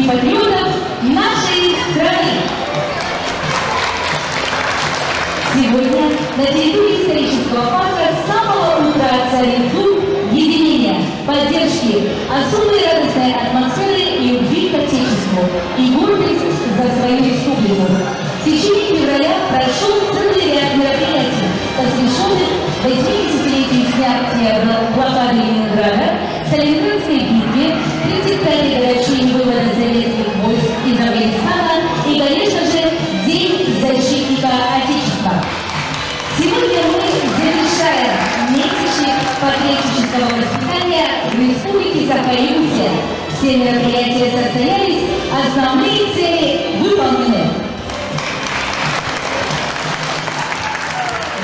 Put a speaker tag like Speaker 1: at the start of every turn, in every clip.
Speaker 1: патриотов нашей страны. Сегодня на территории исторического парка с самого утра царит дух единения, поддержки, особой радостной атмосферы и любви к Отечеству и гордость за свою республику. В течение февраля прошел целый ряд мероприятий, посвященных 80-летию снятия блокады Ленинграда, Сталинградской битве, 35-й годовщине вывода советских войск из Афганистана и, конечно же, День защитника Отечества. Сегодня мы завершаем месячник патриотического воспитания в Республике Саха-Якутия. Все мероприятия состоялись, основные цели выполнены.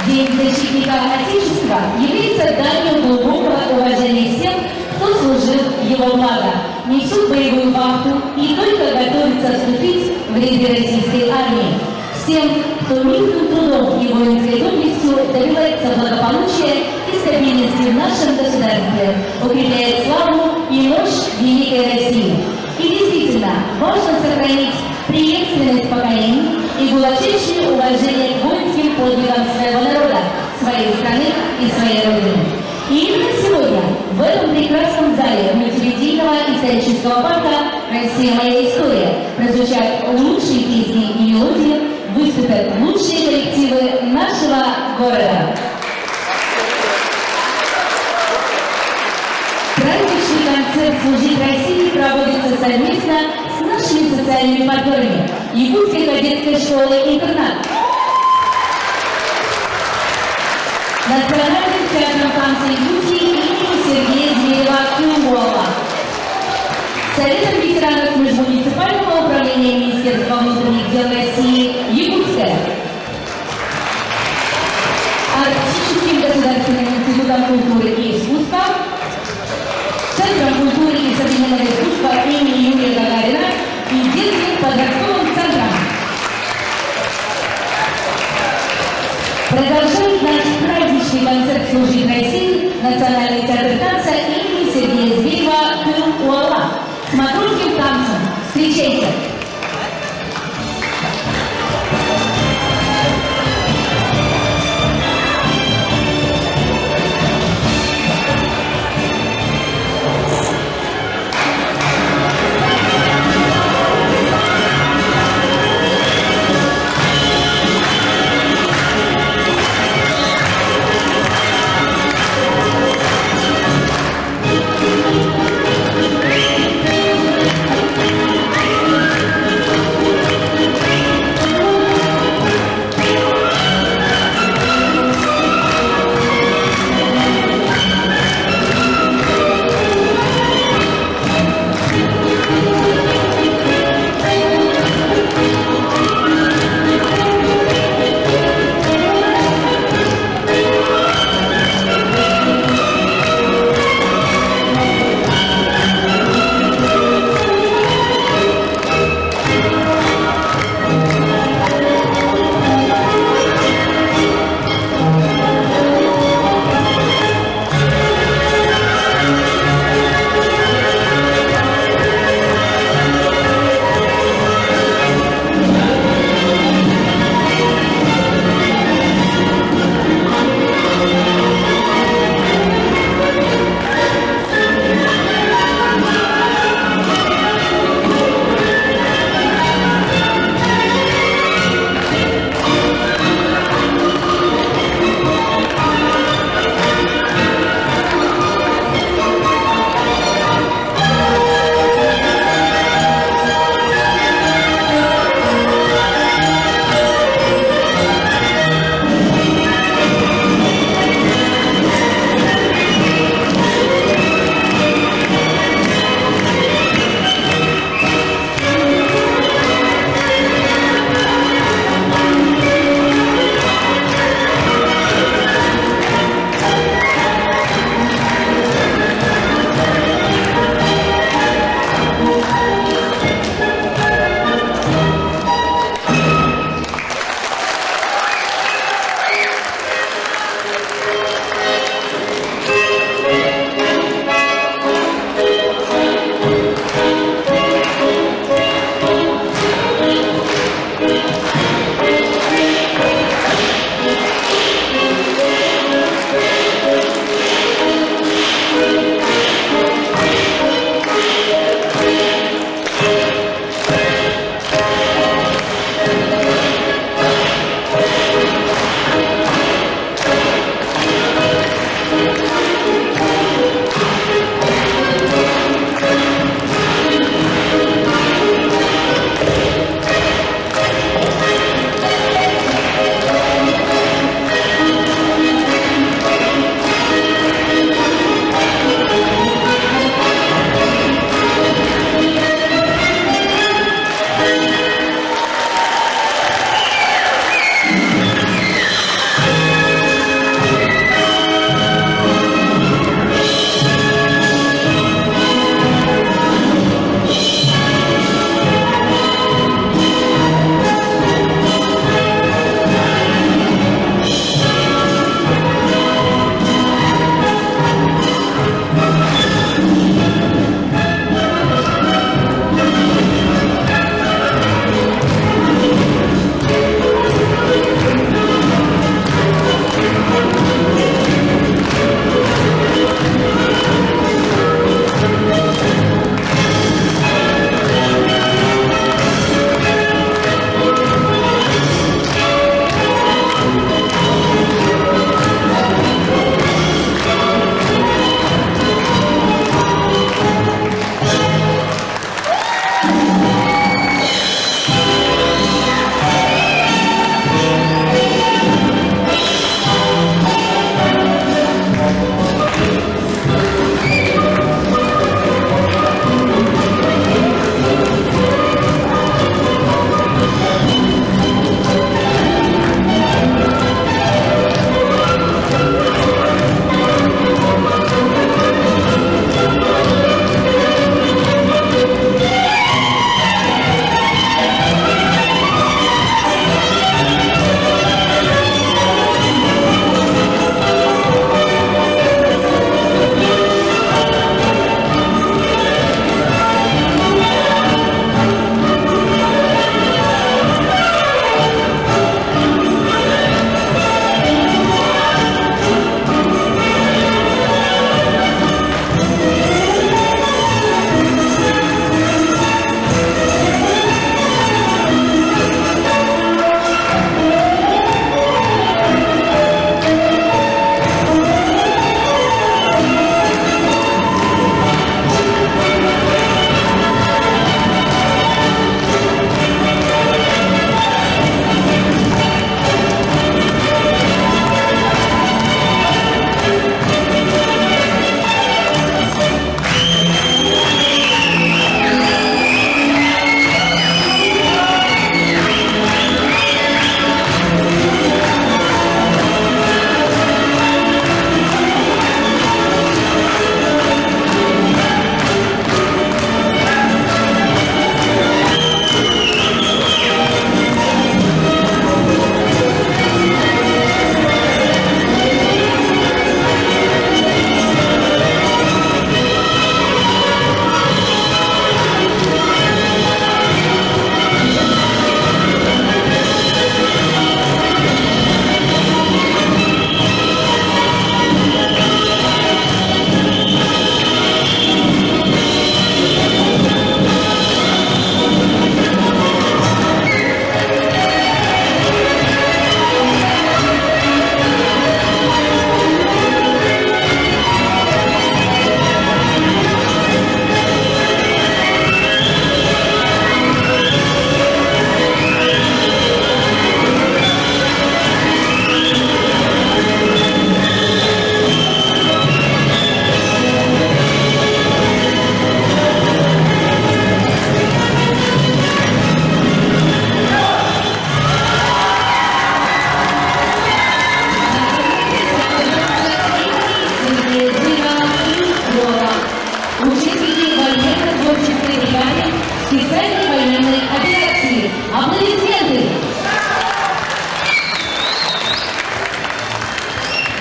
Speaker 1: День защитника Отечества является данью глубокого уважения всем, кто служил его благо, несут боевую вахту и только готовится вступить в ряды российской армии. Всем, кто мирным трудом и воинской доблестью добивается благополучия и стабильности в нашем государстве, укрепляет славу и мощь великой России. И действительно, важно сохранить преемственность поколений и глубочайшее уважение к воинским подвигам своего народа, своей страны и своей родины. И именно сегодня, в этом прекрасном зале мультимедийного исторического парка «Россия. Моя история» прозвучат лучшие песни и мелодии, выступят лучшие коллективы нашего города. Праздничный концерт «Служить России» проводится совместно с нашими социальными партнерами Якутской кадетской школы-интернат, Национальным театром танца Якутии имени Сергея Зверева-Кюмбола, Советом ветеранов Межмуниципального управления Министерства внутренних дел России Якутская, Арктическим государственным институтом культуры и искусства, Центром культуры и современного искусства имени Юрия Гагарина и детским подростковым центром. Продолжает наш праздничный концерт «Служить России» Национальный театр танца имени Сергея Зверева «Кюмбола» с матросским танцем. Встречайте!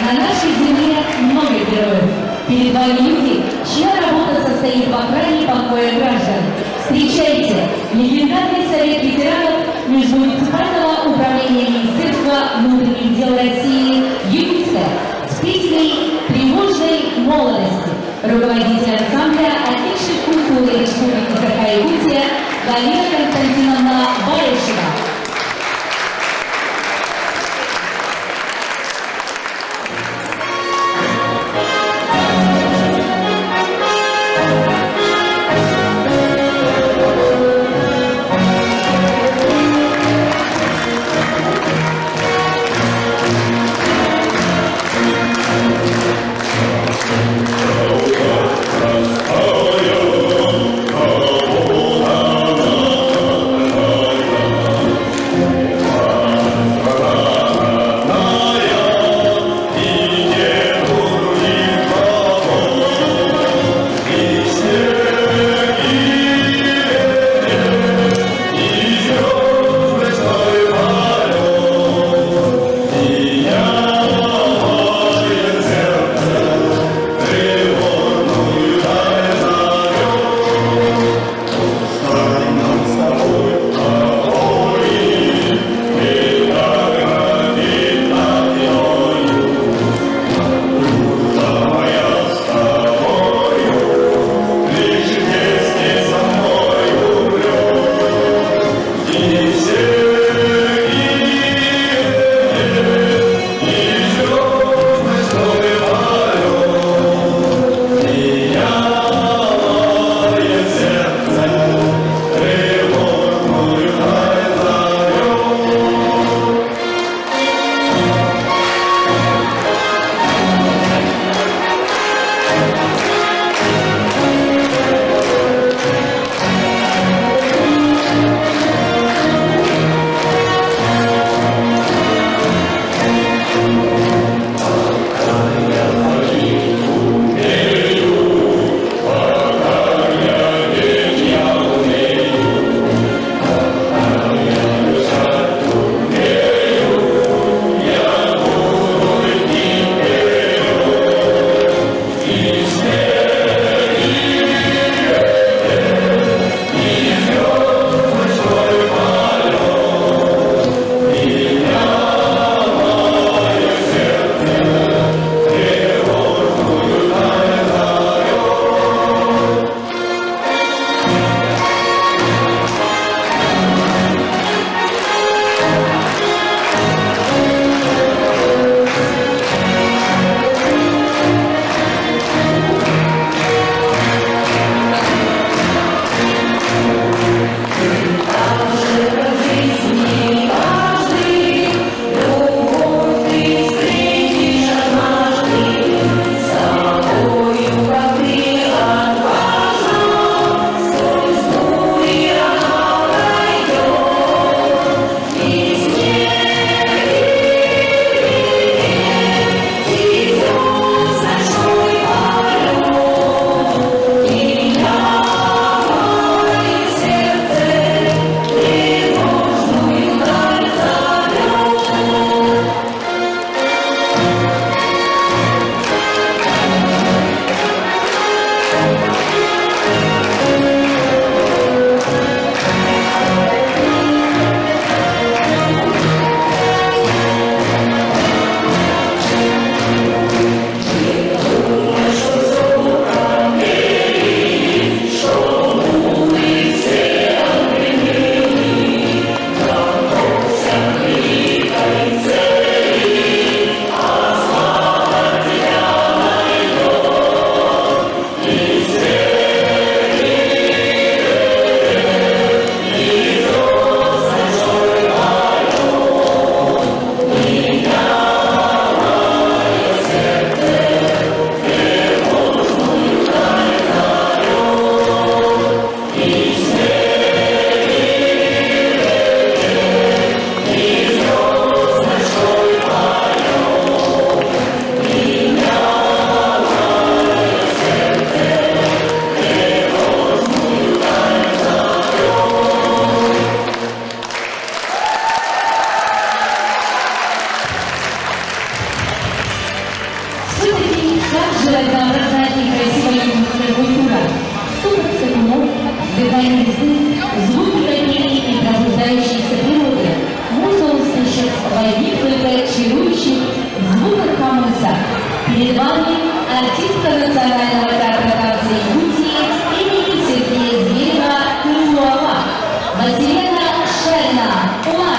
Speaker 1: На нашей земле много героев. Перед вами люди, чья работа состоит в охране покоя граждан. Встречайте, легендарный совет ветеранов Межмуниципального управления Министерства внутренних дел России «Якутска» с песней «Тревожной молодости». Руководитель ансамбля «Отечественной культуры Республики Саха-Якутия» Галина Константиновна Барышева. же разнообразная и красивая юношеская культура. Топот скакунов, дыхание весны, звуки качелей и пробуждающейся природы можно услышать в одних только чарующих звуках хамуса. Перед вами артистка Национального театра танца Якутии имени Сергея Зверева Крылова Василена Шарина. Ура!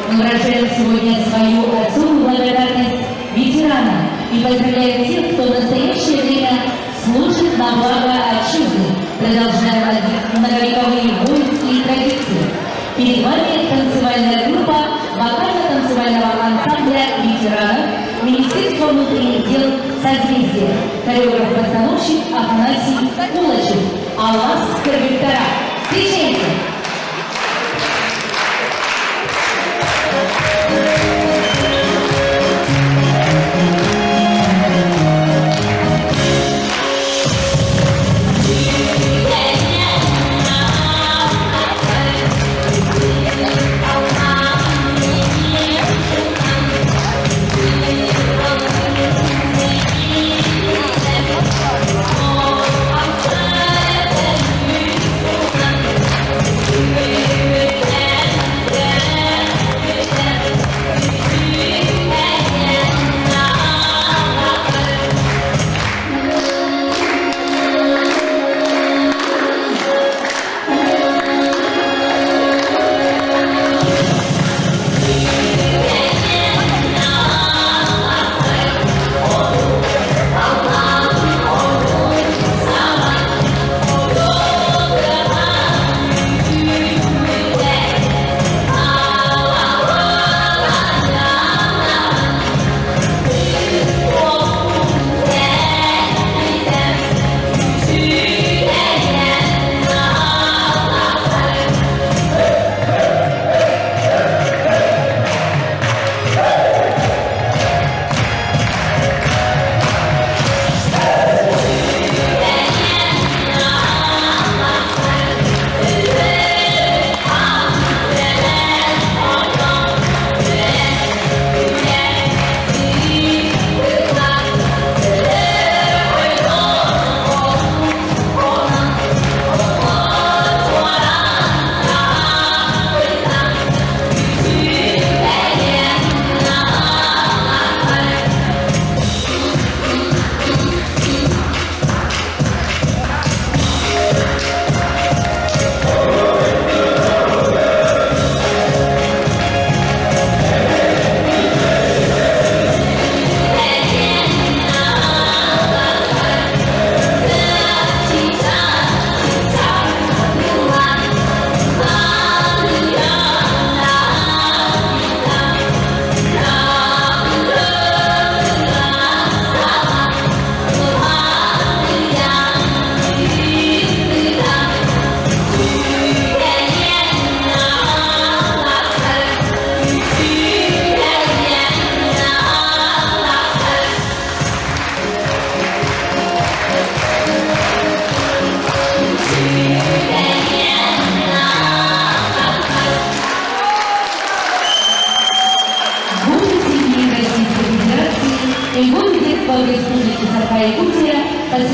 Speaker 1: Мы выражаем сегодня свою особую благодарность ветеранам и поздравляем тех, кто в настоящее время служит на благо отчизны, продолжая многовековые воинские традиции. Перед вами танцевальная группа вокально-танцевального ансамбля ветеранов Министерства внутренних дел «Созвездие», хореограф-постановщик Афанасий Кулачев, Аллас Корректора. Встречайте!
Speaker 2: Yeah.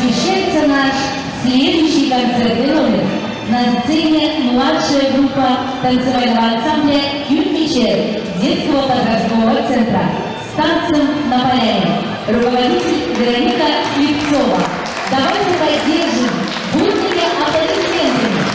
Speaker 1: освещается наш следующий концертный номер. На сцене младшая группа танцевального ансамбля «Кюльмичер» детского подросткового центра с танцем на поляне. Руководитель Вероника Слепцова. Давайте поддержим бурными аплодисментами.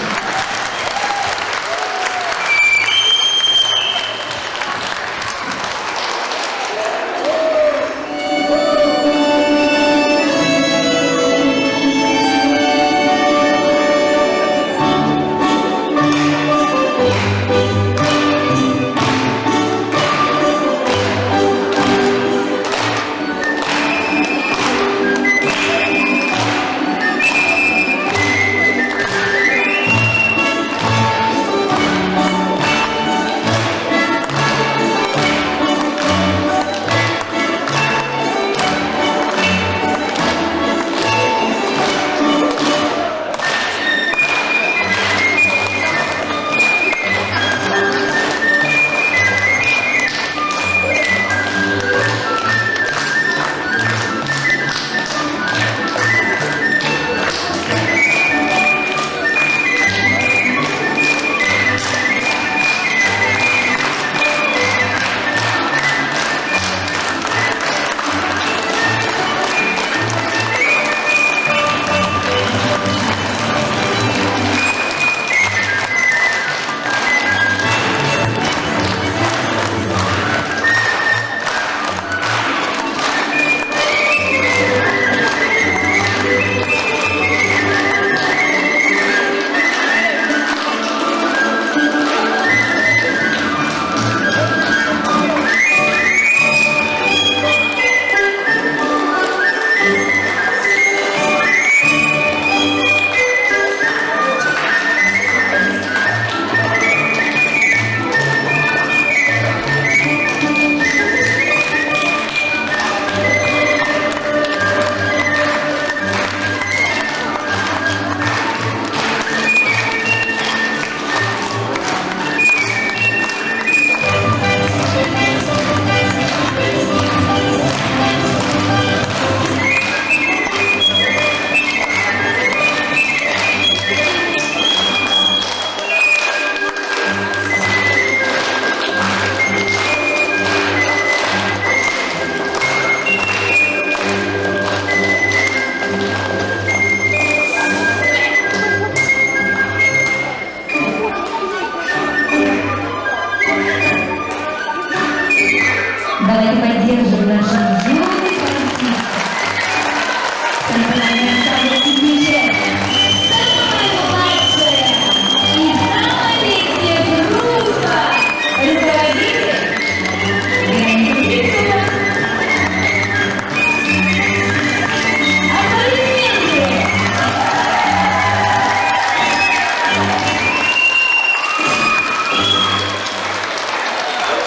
Speaker 1: Давайте поддержим наших юных артистов. Танцевальный ансамбль «Кюльмичер». Самая младшая и самая летняя группа. Руководитель Вероника Слепцова. Аплодисменты.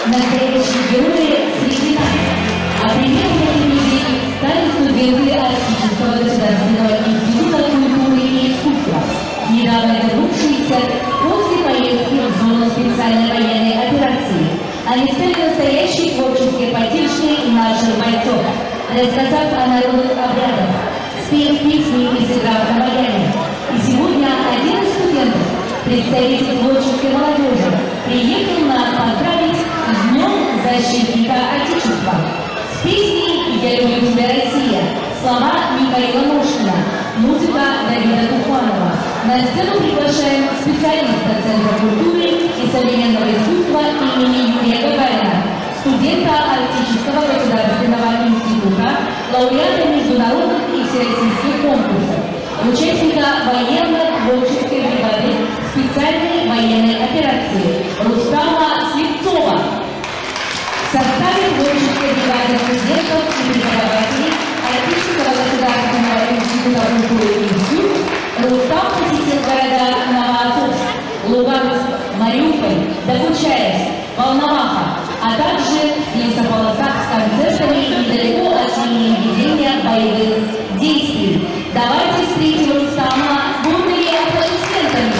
Speaker 1: Настоящие герои среди нас. А примером этой недели стали студенты Арктического государственного института культуры и искусства, недавно вернувшиеся после поездки в зону специальной военной операции. Они стали настоящей творческой поддержкой наших бойцов, рассказав о народных обрядах, спев песни и сыграв на баяне. И сегодня один из студентов, представитель творческой молодежи, приехал нас поздравить с Днем защитника Отечества. С песней «Я люблю тебя, Россия», слова Михаила Мошкина, музыка Давида Тухванова. На сцену приглашаем специалиста Центра культуры и современного искусства имени Юрия Гагарина, студента Арктического государственного института, лауреата международных и всероссийских конкурсов, участника военно-творческой бригады специальной военной операции Рустама Слепцова. В составе творческой бригады студентов и преподавателей Арктического государственного института культуры и искусств Рустам посетил города Новоазовск, Луганск, Мариуполь, Докучаевск, Волноваха, а также в лесополосах с концертами недалеко от линии ведения боевых действий. Давайте встретим Рустама бурными аплодисментами.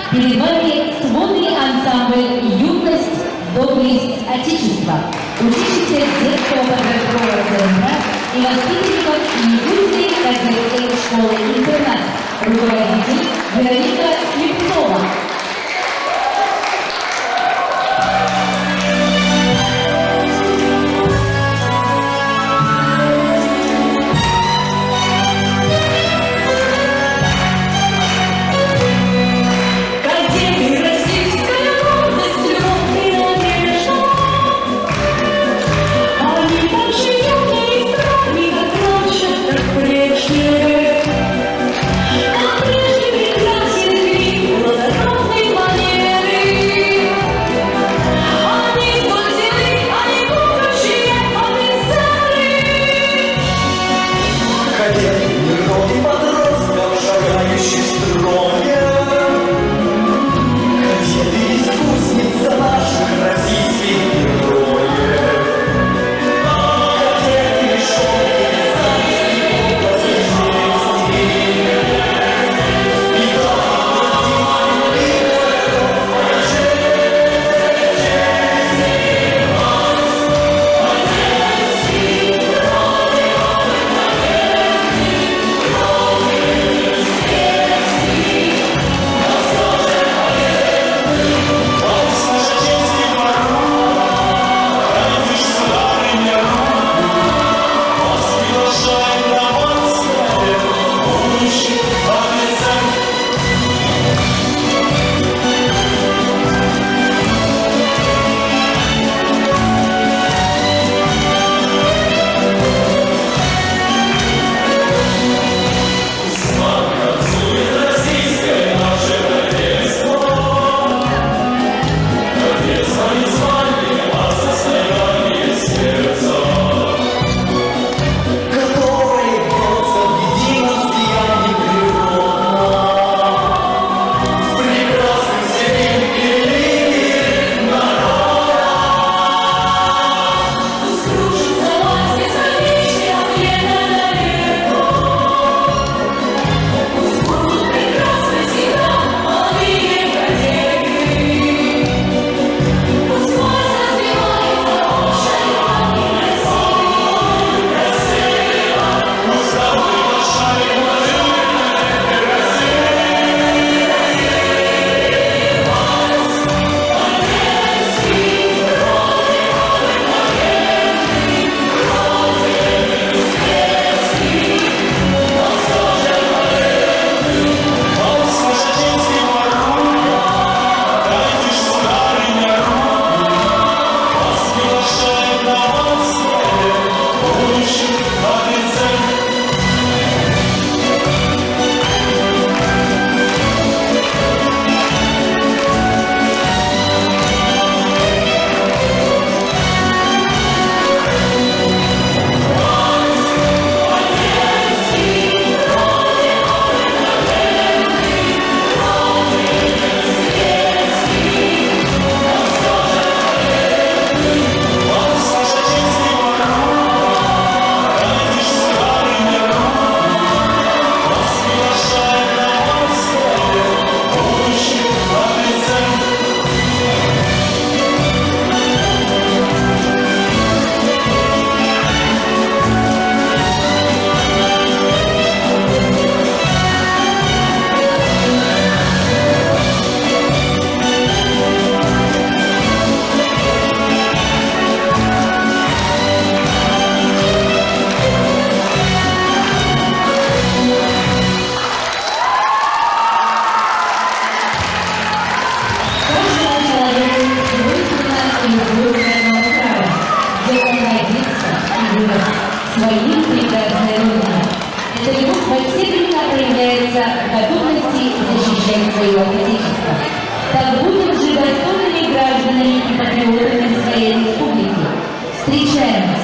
Speaker 1: Перед вами сводный ансамбль «Юность, доблесть Отечества», учащийся детского подросткового центра и воспитанников Якутской кадетской школы-интернат, руководитель Вероника Слепцова.
Speaker 2: А прежде прекрасен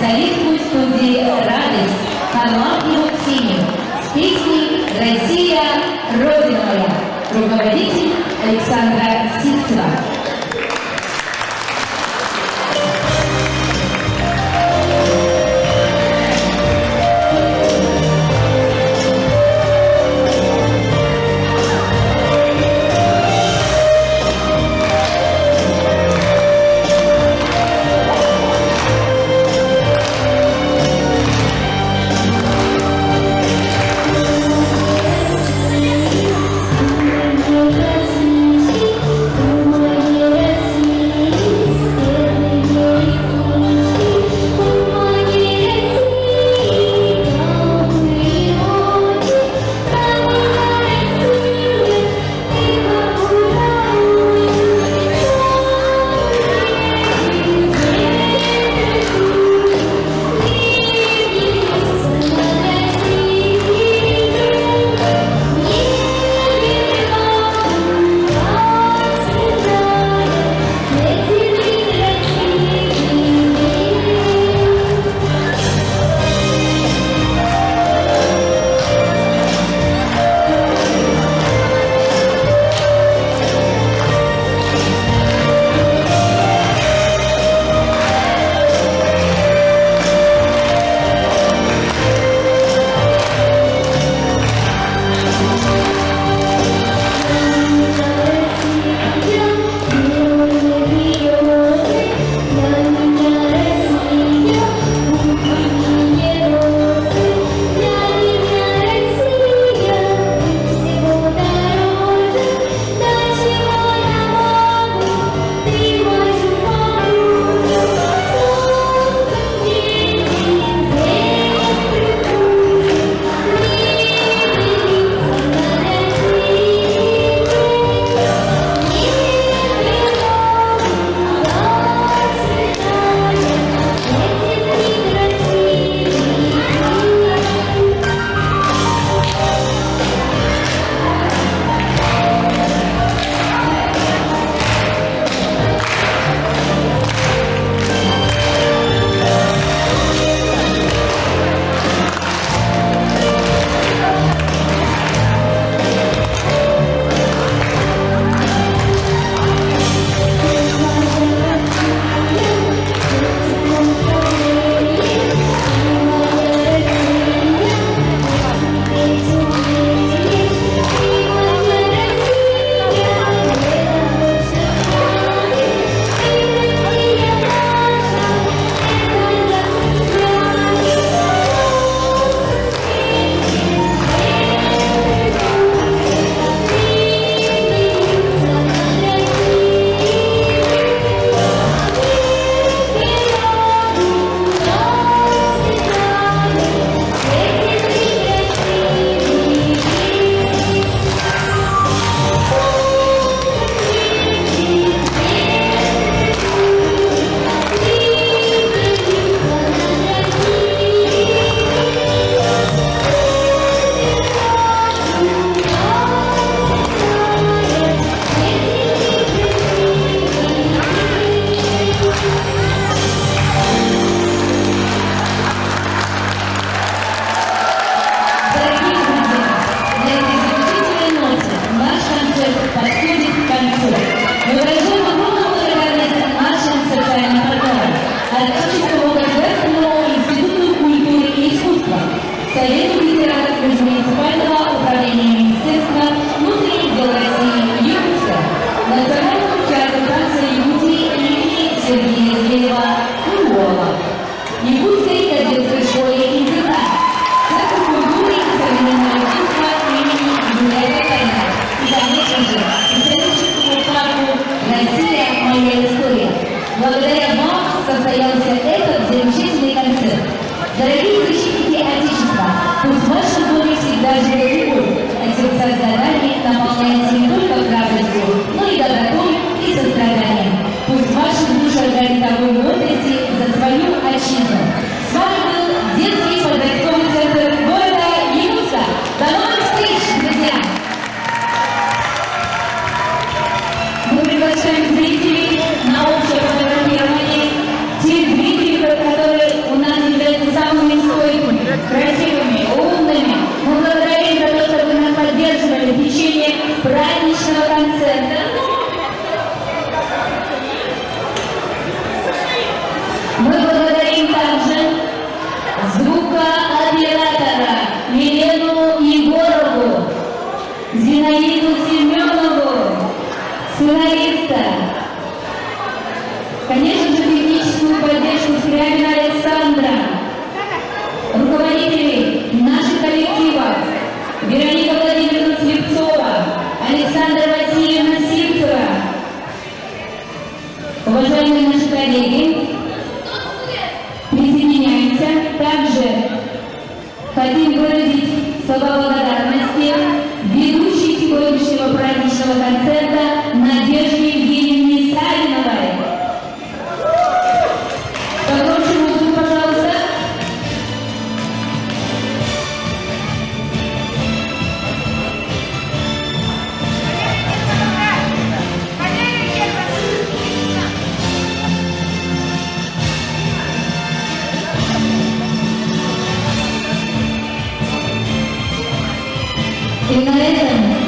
Speaker 1: солистку студии «Радость» Харламову Ксению с песней «Россия, Родина моя». Руководитель Александра Ситцева. Совету ветеранов муниципального управления Министерства внутренних дел России Якутска, Национальному театру танца Якутии имени Сергея Зверева-Курова, Якутской кадетской школе-интернат, Центр культуры и современного искусства имени Юрия Гагарина и, конечно же, историческому парку «Россия. Моя история». Благодаря вам состоялся этот замечательный концерт. Дорогие защитники Отечества, пусть в вашем доме всегда живет любовь, выразить слова благодарности ведущей сегодняшнего праздничного концерта Надежде Евгеньевне Савиновой. Погромче музыку, пожалуйста. И на этом